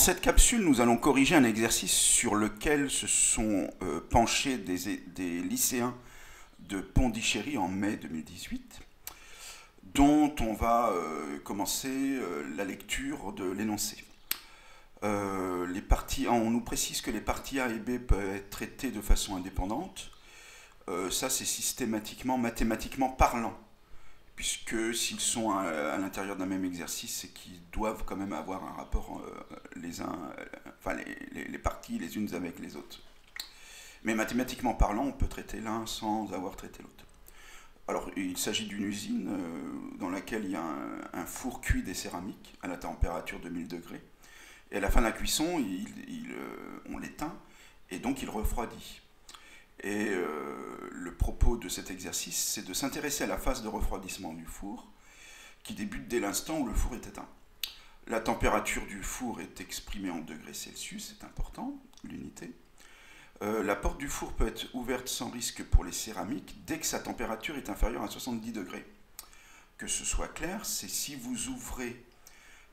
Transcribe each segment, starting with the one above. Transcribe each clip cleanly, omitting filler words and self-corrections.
cette capsule, nous allons corriger un exercice sur lequel se sont penchés des lycéens de Pondichéry en mai 2018, dont on va commencer la lecture de l'énoncé. On nous précise que les parties A et B peuvent être traitées de façon indépendante. Ça, c'est systématiquement, mathématiquement parlant, puisque s'ils sont à l'intérieur d'un même exercice, c'est qu'ils doivent quand même avoir un rapport les parties les unes avec les autres. Mais mathématiquement parlant, on peut traiter l'un sans avoir traité l'autre. Alors, il s'agit d'une usine dans laquelle il y a un four cuit des céramiques à la température de 1000 degrés. Et à la fin de la cuisson, on l'éteint et donc il refroidit. Et le propos de cet exercice, c'est de s'intéresser à la phase de refroidissement du four, qui débute dès l'instant où le four est éteint. La température du four est exprimée en degrés Celsius, c'est important, l'unité. La porte du four peut être ouverte sans risque pour les céramiques dès que sa température est inférieure à 70 degrés. Que ce soit clair, c'est si vous ouvrez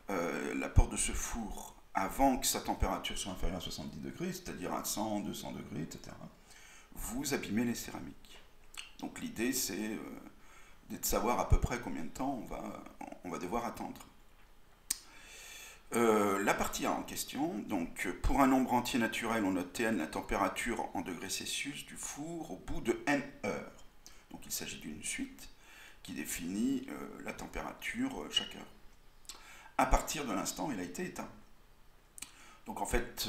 la porte de ce four avant que sa température soit inférieure à 70 degrés, c'est-à-dire à 100, 200 degrés, etc., vous abîmez les céramiques. Donc l'idée, c'est de savoir à peu près combien de temps on va devoir attendre. La partie A en question, donc pour un nombre entier naturel, on note Tn, la température en degrés Celsius du four au bout de n heures. Donc il s'agit d'une suite qui définit la température chaque heure, à partir de l'instant où il a été éteint. Donc en fait,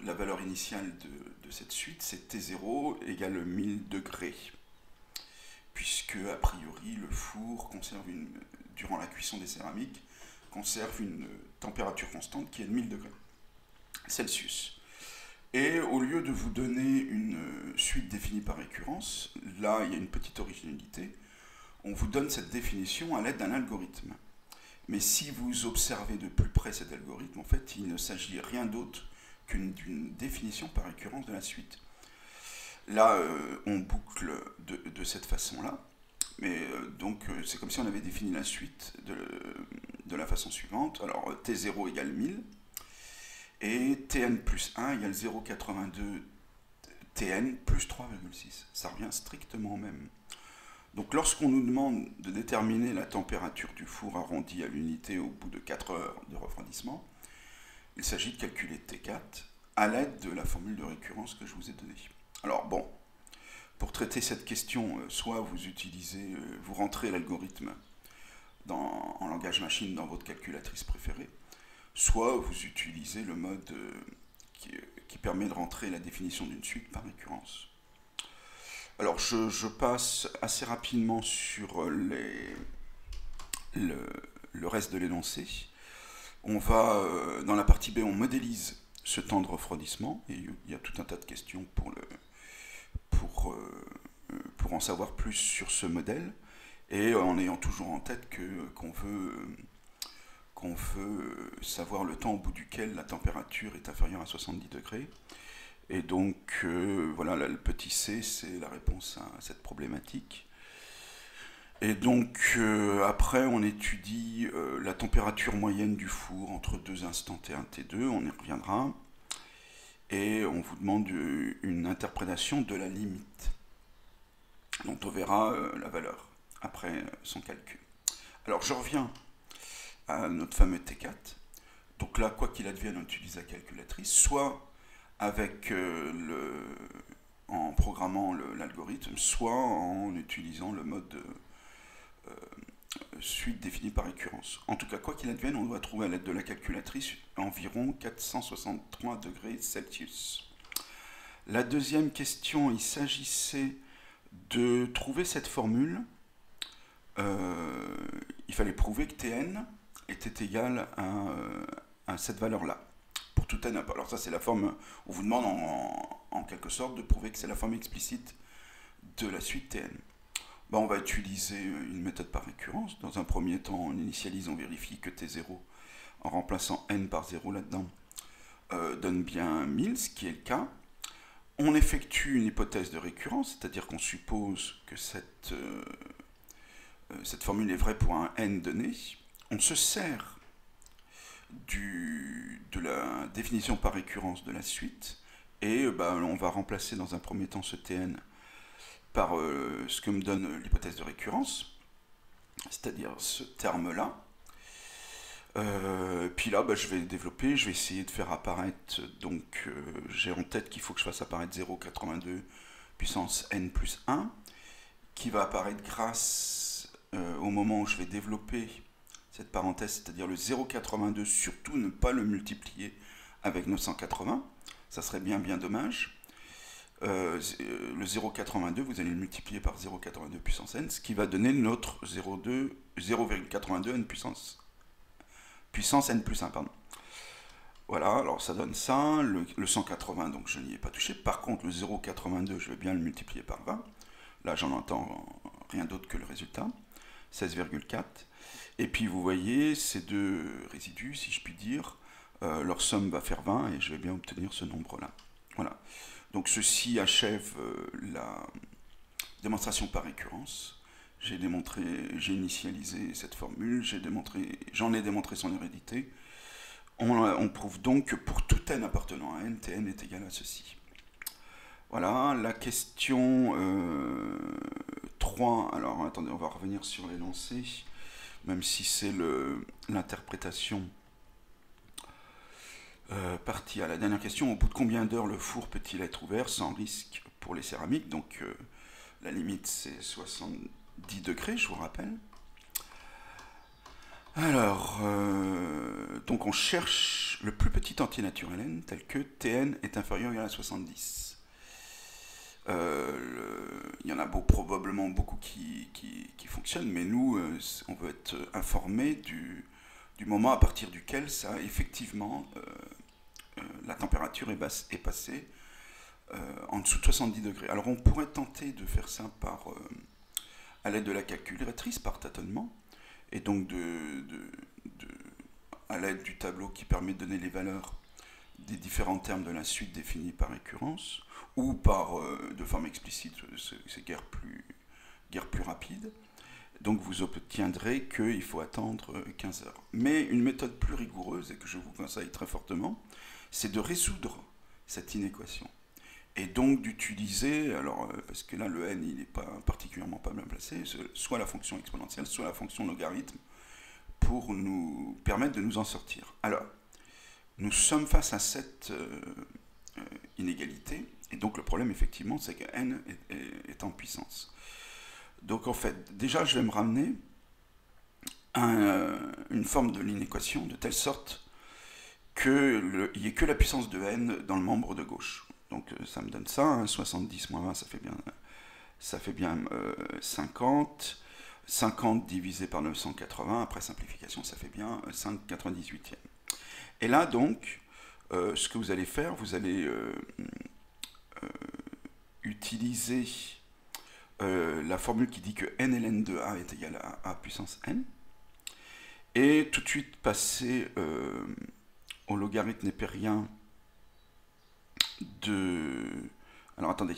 la valeur initiale de cette suite, c'est T0 égale 1000 degrés, puisque a priori le four durant la cuisson des céramiques, conserve une température constante qui est de 1000 degrés Celsius. Et au lieu de vous donner une suite définie par récurrence, là il y a une petite originalité, on vous donne cette définition à l'aide d'un algorithme. Mais si vous observez de plus près cet algorithme, en fait, il ne s'agit rien d'autre d'une définition par récurrence de la suite. Là, on boucle de cette façon-là, mais donc c'est comme si on avait défini la suite de la façon suivante. Alors, T0 égale 1000, et Tn plus 1 égale 0,82 Tn plus 3,6. Ça revient strictement au même. Donc lorsqu'on nous demande de déterminer la température du four arrondi à l'unité au bout de 4 heures de refroidissement, il s'agit de calculer T4 à l'aide de la formule de récurrence que je vous ai donnée. Alors bon, pour traiter cette question, soit vous rentrez l'algorithme en langage machine dans votre calculatrice préférée, soit vous utilisez le mode qui permet de rentrer la définition d'une suite par récurrence. Alors, je passe assez rapidement sur le reste de l'énoncé. On va, dans la partie B, on modélise ce temps de refroidissement, et il y a tout un tas de questions pour en savoir plus sur ce modèle, et en ayant toujours en tête qu'on veut savoir le temps au bout duquel la température est inférieure à 70 degrés. Et donc, voilà, là, le petit c, c'est la réponse à cette problématique. Et donc, après, on étudie la température moyenne du four entre deux instants T1 et T2, on y reviendra. Et on vous demande une interprétation de la limite, dont on verra la valeur après son calcul. Alors, je reviens à notre fameux T4. Donc là, quoi qu'il advienne, on utilise la calculatrice, soit en programmant l'algorithme, soit en utilisant le mode suite définie par récurrence. En tout cas, quoi qu'il advienne, on doit trouver à l'aide de la calculatrice environ 463 degrés Celsius. La deuxième question, il s'agissait de trouver cette formule. Il fallait prouver que Tn était égal à cette valeur-là. Pour tout n. Alors ça, c'est la forme, on vous demande en quelque sorte de prouver que c'est la forme explicite de la suite Tn. Ben, on va utiliser une méthode par récurrence. Dans un premier temps, on initialise, on vérifie que T0, en remplaçant n par 0 là-dedans, donne bien 1000, ce qui est le cas. On effectue une hypothèse de récurrence, c'est-à-dire qu'on suppose que cette formule est vraie pour un n donné. On se sert de la définition par récurrence de la suite, et on va remplacer dans un premier temps ce Tn par ce que me donne l'hypothèse de récurrence, c'est-à-dire ce terme-là. Puis là, je vais développer, je vais essayer de faire apparaître, donc j'ai en tête qu'il faut que je fasse apparaître 0,82 puissance n plus 1, qui va apparaître grâce au moment où je vais développer cette parenthèse, c'est-à-dire le 0,82, surtout ne pas le multiplier avec 980, ça serait bien dommage. Le 0,82, vous allez le multiplier par 0,82 puissance n, ce qui va donner notre 0,82 n puissance n plus 1, pardon. Voilà, alors ça donne ça, le 180, donc je n'y ai pas touché. Par contre, le 0,82, je vais bien le multiplier par 20. Là, j'en entends rien d'autre que le résultat, 16,4. Et puis, vous voyez, ces deux résidus, si je puis dire, leur somme va faire 20, et je vais bien obtenir ce nombre-là. Voilà. Donc, ceci achève la démonstration par récurrence. J'ai initialisé cette formule, j'en ai démontré son hérédité. On prouve donc que pour tout n appartenant à n, Tn est égal à ceci. Voilà, la question 3. Alors, attendez, on va revenir sur l'énoncé, même si c'est l'interprétation partie à la dernière question. Au bout de combien d'heures le four peut-il être ouvert sans risque pour les céramiques? Donc, la limite, c'est 70 degrés, je vous rappelle. Alors, donc on cherche le plus petit entier naturel n, tel que Tn est inférieur ou égal à 70. Il y en a probablement beaucoup qui fonctionnent, mais nous, on veut être informé du moment à partir duquel ça, effectivement, la température est passée en dessous de 70 degrés. Alors on pourrait tenter de faire ça à l'aide de la calculatrice, par tâtonnement, et donc à l'aide du tableau qui permet de donner les valeurs des différents termes de la suite définis par récurrence, ou de forme explicite, c'est guère plus rapide. Donc vous obtiendrez qu'il faut attendre 15 heures. Mais une méthode plus rigoureuse, et que je vous conseille très fortement, c'est de résoudre cette inéquation. Et donc d'utiliser, alors parce que là le n il n'est particulièrement pas bien placé, soit la fonction exponentielle, soit la fonction logarithme, pour nous permettre de nous en sortir. Alors, nous sommes face à cette inégalité, et donc le problème effectivement c'est que n est en puissance. Donc en fait, déjà je vais me ramener à une forme de l'inéquation de telle sorte qu'il n'y ait que la puissance de n dans le membre de gauche. Donc ça me donne ça, hein, 70 moins 20, ça fait bien 50. 50 divisé par 980, après simplification, ça fait bien 5/98e. Et là, donc, ce que vous allez faire, vous allez utiliser la formule qui dit que n ln de a est égal à a puissance n, et tout de suite passer au logarithme népérien de... Alors, attendez,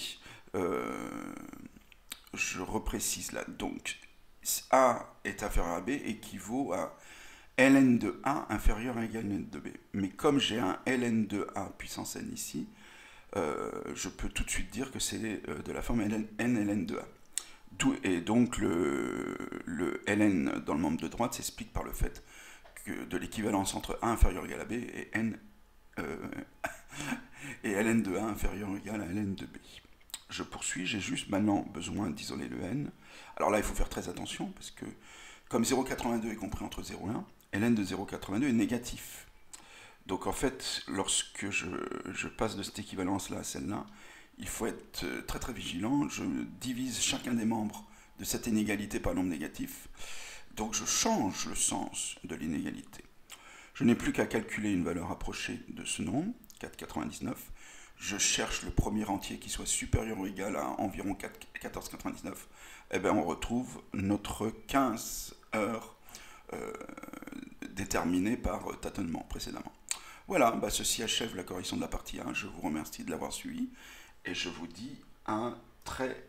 je reprécise là, donc... A est inférieur à B équivaut à ln de A inférieur ou égal à ln de B. Mais comme j'ai un ln de A puissance n ici, je peux tout de suite dire que c'est de la forme n ln de A. Et donc le ln dans le membre de droite s'explique par le fait que de l'équivalence entre A inférieur ou égal à B et ln de A inférieur ou égal à ln de B. Je poursuis, j'ai juste maintenant besoin d'isoler le n. Alors là, il faut faire très attention, parce que comme 0,82 est compris entre 0 et 1, ln de 0,82 est négatif. Donc en fait, lorsque je passe de cette équivalence-là à celle-là, il faut être très très vigilant. Je divise chacun des membres de cette inégalité par nombre négatif. Donc je change le sens de l'inégalité. Je n'ai plus qu'à calculer une valeur approchée de ce nombre, 4,99. Je cherche le premier entier qui soit supérieur ou égal à environ 14,99, et bien on retrouve notre 15 heures déterminées par tâtonnement précédemment. Voilà, ceci achève la correction de la partie 1. Je vous remercie de l'avoir suivi et je vous dis à très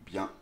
bientôt.